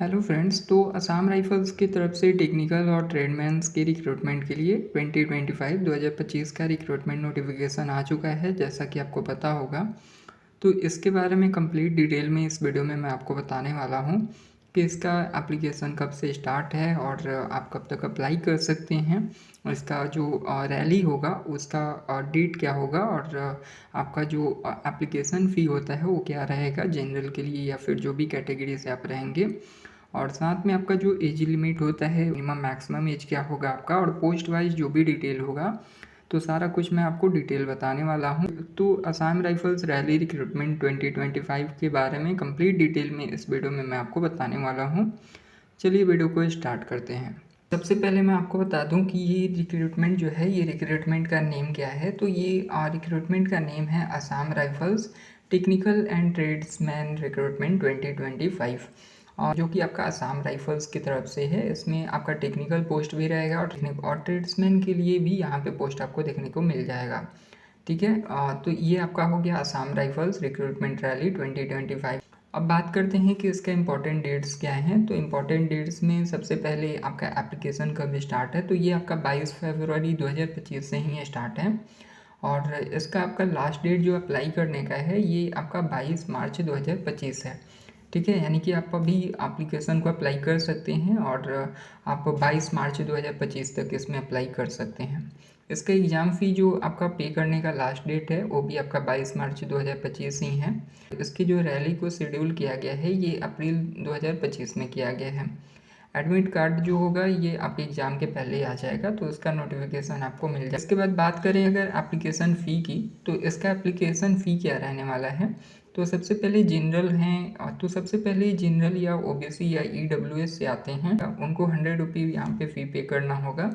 Hello friends. तो Assam rifles की तरफ से टेक्निकल और ट्रेडमैन्स के रिक्रूटमेंट के लिए 2025 का रिक्रूटमेंट नोटिफिकेशन आ चुका है, जैसा कि आपको पता होगा। तो इसके बारे में कंप्लीट डिटेल में इस वीडियो में मैं आपको बताने वाला हूँ कि इसका एप्लीकेशन कब से स्टार्ट है और आप कब तक अप्लाई कर सकते हैं। इसका जो रैली होगा उसका डेट क्या होगा और आपका जो एप्लीकेशन फ़ी होता है वो क्या रहेगा जनरल के लिए या फिर जो भी कैटेगरी से आप रहेंगे। और साथ में आपका जो एज लिमिट होता है, मिनिमम मैक्सिमम एज क्या होगा आपका, और पोस्ट वाइज जो भी डिटेल होगा, तो सारा कुछ मैं आपको डिटेल बताने वाला हूँ। तो असम राइफल्स रैली रिक्रूटमेंट 2025 के बारे में कंप्लीट डिटेल में इस वीडियो में मैं आपको बताने वाला हूँ। चलिए वीडियो को स्टार्ट करते हैं। सबसे पहले मैं आपको बता दूं कि ये रिक्रूटमेंट जो है, ये रिक्रूटमेंट का नेम क्या है। तो ये रिक्रूटमेंट का नेम है Assam rifles technical and tradesman recruitment 2025, और जो कि आपका असम राइफल्स की तरफ से है। इसमें आपका टेक्निकल पोस्ट भी रहेगा और ट्रेड्समैन के लिए भी यहाँ पे पोस्ट आपको देखने को मिल जाएगा। ठीक है। तो ये आपका हो गया असम राइफल्स रिक्रूटमेंट रैली 2025। अब बात करते हैं कि इसका इम्पोर्टेंट डेट्स क्या हैं। तो इम्पोर्टेंट डेट्स में सबसे पहले आपका एप्लीकेशन कब स्टार्ट है, तो ये आपका 22 फरवरी 2025 से ही स्टार्ट है। और इसका आपका लास्ट डेट जो अप्लाई करने का है, ये आपका 22 मार्च 2025 है। ठीक है, यानी कि आप अभी एप्लीकेशन को अप्लाई कर सकते हैं और आप 22 मार्च 2025 तक इसमें अप्लाई कर सकते हैं। इसका एग्ज़ाम फ़ी जो आपका पे करने का लास्ट डेट है, वो भी आपका 22 मार्च 2025 ही है। इसकी जो रैली को शेड्यूल किया गया है, ये अप्रैल 2025 में किया गया है। एडमिट कार्ड जो होगा ये आपके एग्ज़ाम के पहले ही आ जाएगा, तो उसका नोटिफिकेशन आपको मिल जाएगा। इसके बाद बात करें अगर एप्लीकेशन फ़ी की, तो इसका एप्लीकेशन फ़ी क्या रहने वाला है। तो सबसे पहले जनरल हैं, तो सबसे पहले जनरल या ओबीसी या ईडब्ल्यूएस से आते हैं, उनको 100 रुपये यहाँ पे फ़ी पे करना होगा।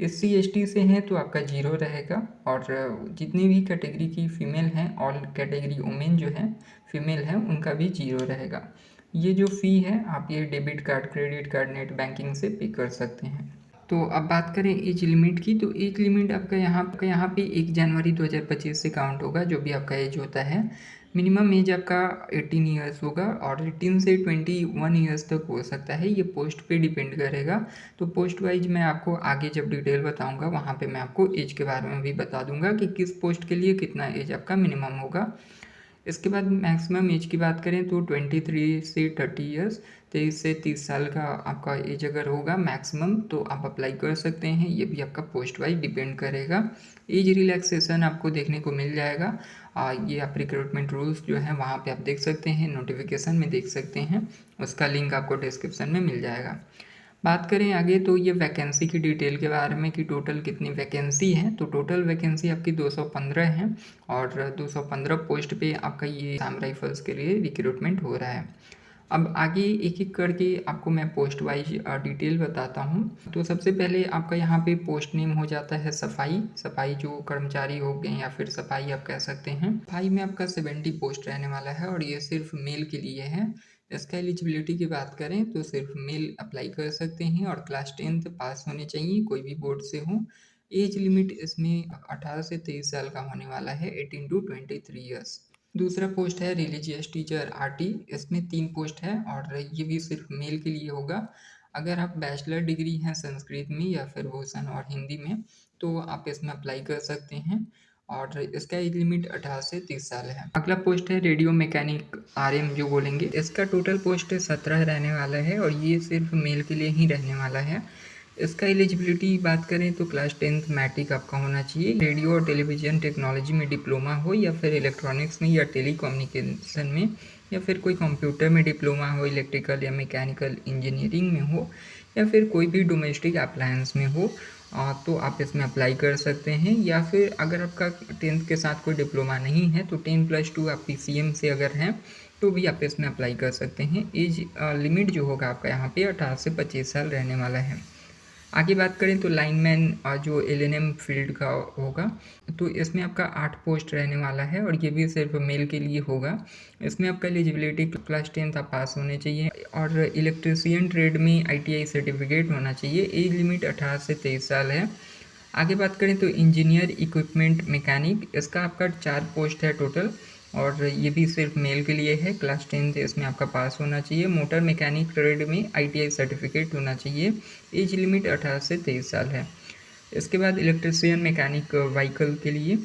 SC ST से हैं तो आपका 0 रहेगा। और जितनी भी कैटेगरी की फ़ीमेल हैं, ऑल कैटेगरी वुमेन जो हैं फीमेल हैं, उनका भी 0 रहेगा। ये जो फ़ी है आप ये debit card, credit card, net banking से पे कर सकते हैं। तो अब बात करें एज लिमिट की, तो एज लिमिट आपका यहाँ पे 1 जनवरी 2025 से काउंट होगा जो भी आपका एज होता है। मिनिमम एज आपका 18 ईयर्स होगा और 18 से 21 ईयर्स तक हो सकता है। ये पोस्ट पे डिपेंड करेगा। तो पोस्ट वाइज मैं आपको आगे जब डिटेल बताऊंगा वहाँ पे मैं आपको एज के बारे में भी बता दूंगा कि किस पोस्ट के लिए कितना एज आपका मिनिमम होगा। इसके बाद मैक्सिमम एज की बात करें तो 23 से 30 ईयर्स, 23 से 30 साल का आपका एज अगर होगा मैक्सिमम, तो आप अप्लाई कर सकते हैं। ये भी आपका पोस्ट वाइज डिपेंड करेगा। एज रिलैक्सेशन आपको देखने को मिल जाएगा। ये आप रिक्रूटमेंट रूल्स जो हैं वहाँ पे आप देख सकते हैं, नोटिफिकेशन में देख सकते हैं। उसका लिंक आपको डिस्क्रिप्शन में मिल जाएगा। बात करें आगे तो ये वैकेंसी की डिटेल के बारे में कि टोटल कितनी वैकेंसी है। तो टोटल वैकेंसी आपकी 215 है और 215 पोस्ट पे आपका ये असम राइफल्स के लिए रिक्रूटमेंट हो रहा है। अब आगे एक एक करके आपको मैं पोस्ट वाइज डिटेल बताता हूँ। तो सबसे पहले आपका यहाँ पे पोस्ट नेम हो जाता है सफाई जो कर्मचारी हो गए या फिर सफाई आप कह सकते हैं। सफाई में आपका 70 पोस्ट रहने वाला है और ये सिर्फ मेल के लिए है। इसका एलिजिबिलिटी की बात करें तो सिर्फ मेल अप्लाई कर सकते हैं और क्लास 10th पास होने चाहिए, कोई भी बोर्ड से हो। एज लिमिट इसमें 18 से 23 साल का होने वाला है, 18 to 23 ईयर्स। दूसरा पोस्ट है रिलीजियस टीचर RT। इसमें 3 पोस्ट है और ये भी सिर्फ मेल के लिए होगा। अगर आप बैचलर डिग्री हैं संस्कृत में या फिर भूषण और हिंदी में, तो आप इसमें अप्लाई कर सकते हैं और इसका एज लिमिट 18 से 30 साल है। अगला पोस्ट है रेडियो मैकेनिक RM जो बोलेंगे। इसका टोटल पोस्ट 17 रहने वाला है और ये सिर्फ मेल के लिए ही रहने वाला है। इसका एलिजिबिलिटी बात करें तो क्लास 10th मैट्रिक आपका होना चाहिए। रेडियो और टेलीविज़न टेक्नोलॉजी में डिप्लोमा हो या फिर इलेक्ट्रॉनिक्स में या टेलीकम्युनिकेशन में या फिर कोई कंप्यूटर में डिप्लोमा हो, इलेक्ट्रिकल या मैकेनिकल इंजीनियरिंग में हो या फिर कोई भी डोमेस्टिक अप्लायंस में हो, तो आप इसमें अप्लाई कर सकते हैं। या फिर अगर आपका 10th के साथ कोई डिप्लोमा नहीं है तो 10+2 आप PCM से अगर हैं तो भी आप इसमें अप्लाई कर सकते हैं। एज लिमिट जो होगा आपका यहाँ पे 18 से 25 साल रहने वाला है। आगे बात करें तो लाइनमैन जो LNM फील्ड का होगा, तो इसमें आपका 8 पोस्ट रहने वाला है और ये भी सिर्फ मेल के लिए होगा। इसमें आपका एलिजिबिलिटी क्लास 10th आप पास होने चाहिए और इलेक्ट्रीशियन ट्रेड में ITI सर्टिफिकेट होना चाहिए। एज लिमिट 18 से 23 साल है। आगे बात करें तो इंजीनियर इक्विपमेंट मैकेनिक, इसका आपका 4 पोस्ट है टोटल और ये भी सिर्फ मेल के लिए है। क्लास 10th इसमें आपका पास होना चाहिए। मोटर मैकेनिक ट्रेड में ITI सर्टिफिकेट होना चाहिए। एज लिमिट 18 से 23 साल है। इसके बाद इलेक्ट्रिशियन मैकेनिक व्हीकल के लिए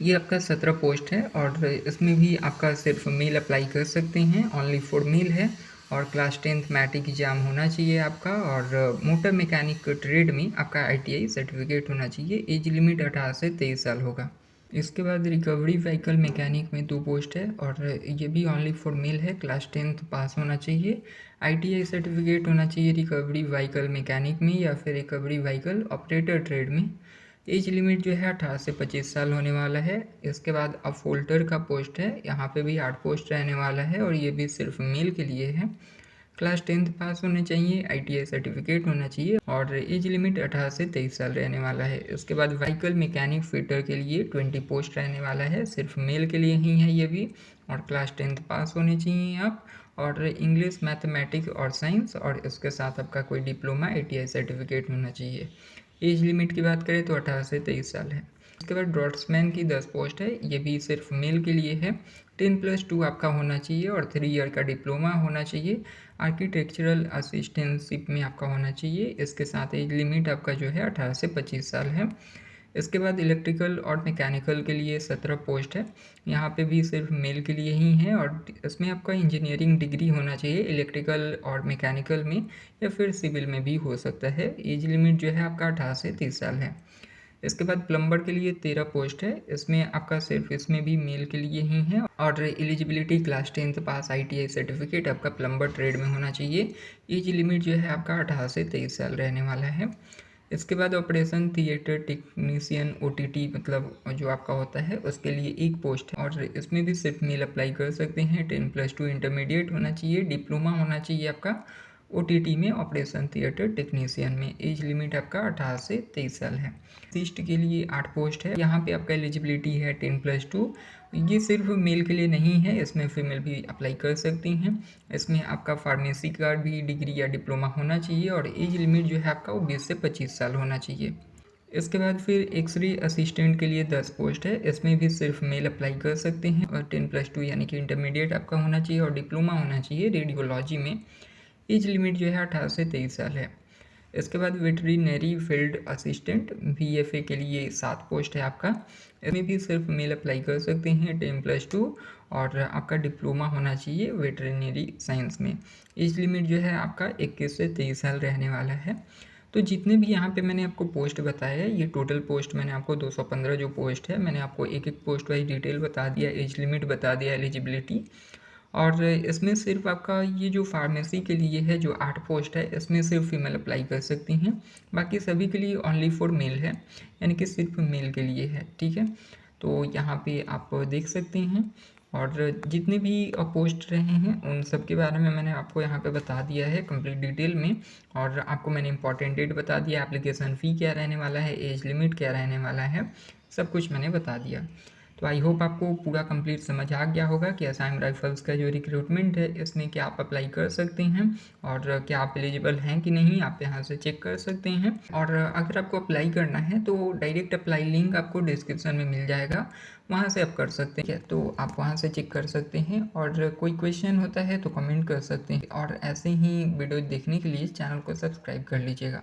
ये आपका 17 पोस्ट है और इसमें भी आपका सिर्फ मेल अप्लाई कर सकते हैं, ओनली फॉर मेल है। और क्लास 10th मैट्रिक एग्जाम होना चाहिए आपका। और मोटर मैकेनिक ट्रेड में आपका ITI सर्टिफिकेट होना चाहिए। एज लिमिट 18 से 23 साल होगा। इसके बाद रिकवरी व्हीकल मैकेनिक में 2 पोस्ट है और ये भी ओनली फॉर मेल है। क्लास 10th पास होना चाहिए। ITI सर्टिफिकेट होना चाहिए रिकवरी व्हीकल मैकेनिक में या फिर रिकवरी व्हीकल ऑपरेटर ट्रेड में। एज लिमिट जो है 18 से 25 साल होने वाला है। इसके बाद अपहोल्डर का पोस्ट है, यहाँ पे भी 8 पोस्ट रहने वाला है और ये भी सिर्फ मेल के लिए है। क्लास 10th पास होने चाहिए, ITI सर्टिफिकेट होना चाहिए और एज लिमिट 18 से 23 साल रहने वाला है। उसके बाद व्हीकल मैकेनिक फिटर के लिए 20 पोस्ट रहने वाला है, सिर्फ मेल के लिए ही है ये भी। और क्लास 10th पास होने चाहिए आप, और इंग्लिश, मैथमेटिक्स और साइंस, और इसके साथ आपका कोई डिप्लोमा ITI सर्टिफिकेट होना चाहिए। एज लिमिट की बात करें तो 18 से 23 साल है। उसके बाद ड्रॉट्समैन की 10 पोस्ट है, ये भी सिर्फ मेल के लिए है। 10+2 आपका होना चाहिए और 3 ईयर का डिप्लोमा होना चाहिए। आर्किटेक्चरल असिस्टेंटशिप में आपका होना चाहिए। इसके साथ एज लिमिट आपका जो है 18 से 25 साल है। इसके बाद इलेक्ट्रिकल और मैकेनिकल के लिए 17 पोस्ट है, यहाँ पे भी सिर्फ मेल के लिए ही है और इसमें आपका इंजीनियरिंग डिग्री होना चाहिए इलेक्ट्रिकल और मैकेनिकल में, या फिर सिविल में भी हो सकता है। एज लिमिट जो है आपका 18 से 30 साल है। इसके बाद प्लम्बर के लिए 13 पोस्ट है, इसमें आपका सिर्फ इसमें भी मेल के लिए ही है और एलिजिबिलिटी क्लास 10th पास ITI सर्टिफिकेट आपका प्लम्बर ट्रेड में होना चाहिए। एज लिमिट जो है आपका 18 से 23 साल रहने वाला है। इसके बाद ऑपरेशन थिएटर टेक्नीशियन OTT मतलब जो आपका होता है उसके लिए 1 पोस्ट है और इसमें भी सिर्फ मेल अप्लाई कर सकते हैं। 10+2 इंटरमीडिएट होना चाहिए, डिप्लोमा होना चाहिए आपका OTT में, ऑपरेशन थिएटर टेक्नीशियन में। एज लिमिट आपका 18 से 23 साल है। असिस्ट के लिए 8 पोस्ट है, यहाँ पे आपका एलिजिबिलिटी है 10+2। ये सिर्फ मेल के लिए नहीं है, इसमें फीमेल भी अप्लाई कर सकती हैं। इसमें आपका फार्मेसी का भी डिग्री या डिप्लोमा होना चाहिए और एज लिमिट जो है आपका वो 20 से 25 साल होना चाहिए। इसके बाद फिर एक्सरे असिस्टेंट के लिए 10 पोस्ट है, इसमें भी सिर्फ मेल अप्लाई कर सकते हैं और 10+2 यानी कि इंटरमीडिएट आपका होना चाहिए और डिप्लोमा होना चाहिए रेडियोलॉजी में। एज लिमिट जो है 18 से 23 साल है। इसके बाद वेटरिनरी फील्ड असिस्टेंट VFA के लिए 7 पोस्ट है आपका, इसमें भी सिर्फ मेल अप्लाई कर सकते हैं। 10+2 और आपका डिप्लोमा होना चाहिए वेटरिनरी साइंस में। एज लिमिट जो है आपका 21 से 23 साल रहने वाला है। तो जितने भी यहाँ पे मैंने आपको पोस्ट बताया है, ये टोटल पोस्ट मैंने आपको 215 जो पोस्ट है, मैंने आपको एक एक पोस्ट वाइज डिटेल बता दिया, एज लिमिट बता दिया, एलिजिबिलिटी। और इसमें सिर्फ आपका ये जो फार्मेसी के लिए है जो 8 पोस्ट है, इसमें सिर्फ फीमेल अप्लाई कर सकती हैं। बाकी सभी के लिए ओनली फॉर मेल है, यानी कि सिर्फ मेल के लिए है। ठीक है, तो यहाँ पे आप देख सकते हैं और जितने भी पोस्ट रहे हैं उन सब के बारे में मैंने आपको यहाँ पे बता दिया है कंप्लीट डिटेल में। और आपको मैंने इंपॉर्टेंट डेट बता दिया, एप्लीकेशन फ़ी क्या रहने वाला है, एज लिमिट क्या रहने वाला है, सब कुछ मैंने बता दिया। तो आई होप आपको पूरा कंप्लीट समझ आ गया होगा कि असम राइफल्स का जो रिक्रूटमेंट है इसमें क्या आप अप्लाई कर सकते हैं और क्या आप एलिजिबल हैं कि नहीं, आप यहाँ से चेक कर सकते हैं। और अगर आपको अप्लाई करना है तो डायरेक्ट अप्लाई लिंक आपको डिस्क्रिप्शन में मिल जाएगा, वहाँ से आप कर सकते हैं। तो आप वहाँ से चेक कर सकते हैं और कोई क्वेश्चन होता है तो कमेंट कर सकते हैं। और ऐसे ही वीडियो देखने के लिए चैनल को सब्सक्राइब कर लीजिएगा।